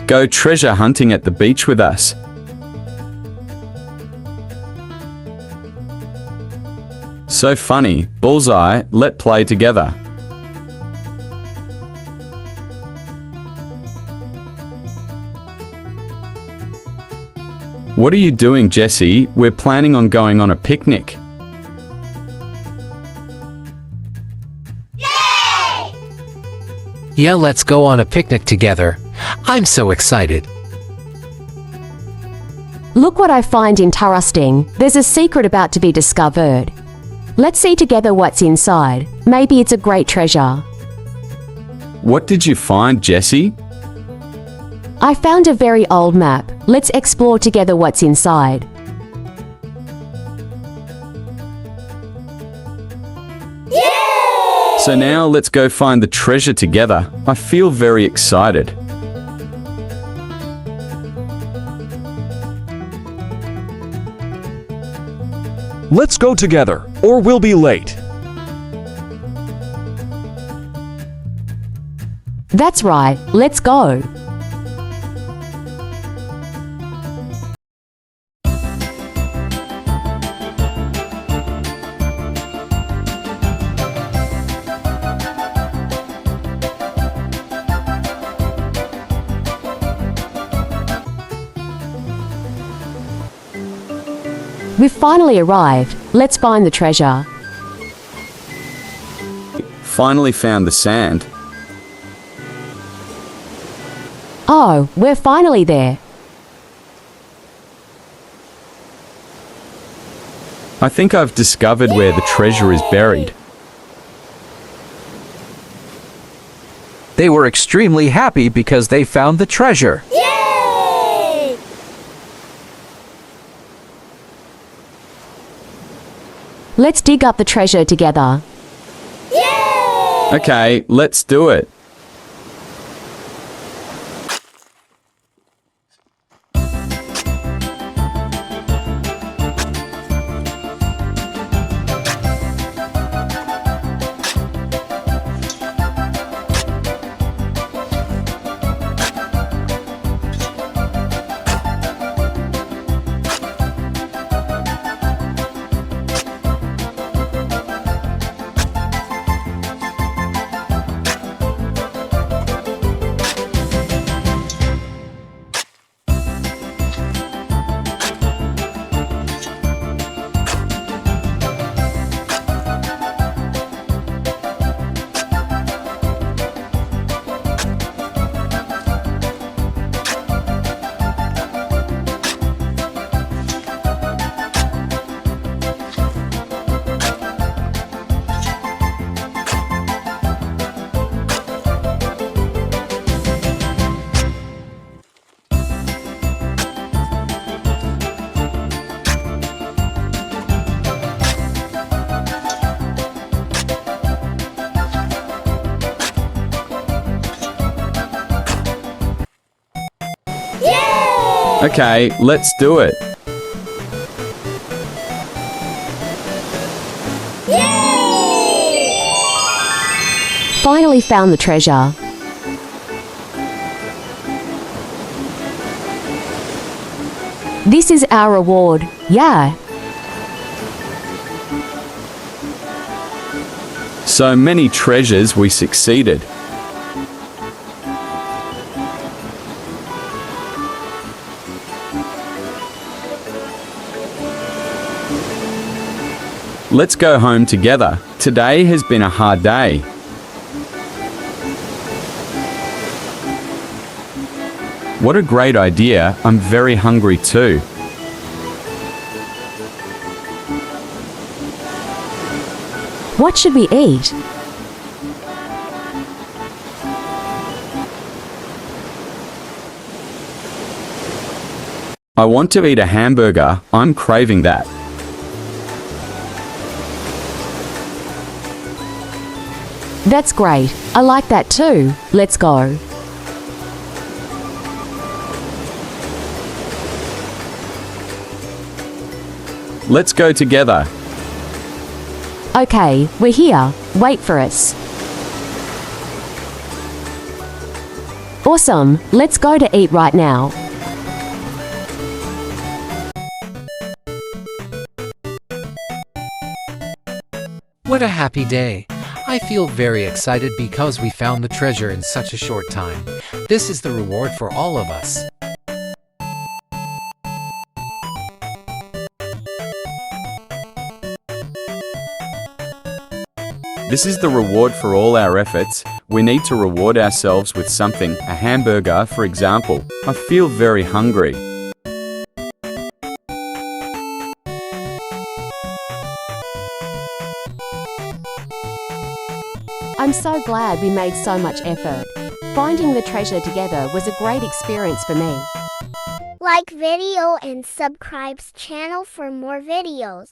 go treasure hunting at the beach with us. So funny, Bullseye, let's play together. What are you doing, Jessie? We're planning on going on a picnic. Yay! Yeah, let's go on a picnic together. I'm so excited. Look what I find interesting. There's a secret about to be discovered. Let's see together what's inside. Maybe it's a great treasure. What did you find, Jessie? I found a very old map. Let's explore together what's inside. So now let's go find the treasure together. I feel very excited. Let's go together, or we'll be late. That's right. Let's go. We've finally arrived. Let's find the treasure. Finally found the sand. Oh, we're finally there. I think I've discovered where the treasure is buried. They were extremely happy because they found the treasure. Yay! Let's dig up the treasure together. Yay! Okay, let's do it. Okay, let's do it. Yay! Finally found the treasure. This is our reward. Yeah. So many treasures, we succeeded. Let's go home together. Today has been a hard day. What a great idea. I'm very hungry too. What should we eat? I want to eat a hamburger. I'm craving that. That's great. I like that too. Let's go. Let's go together. Okay, we're here. Wait for us. Awesome, let's go to eat right now. What a happy day. I feel very excited because we found the treasure in such a short time. This is the reward for all of us. This is the reward for all our efforts. We need to reward ourselves with something, a hamburger, for example. I feel very hungry. I'm so glad we made so much effort. Finding the treasure together was a great experience for me. Like video and subscribe channel for more videos.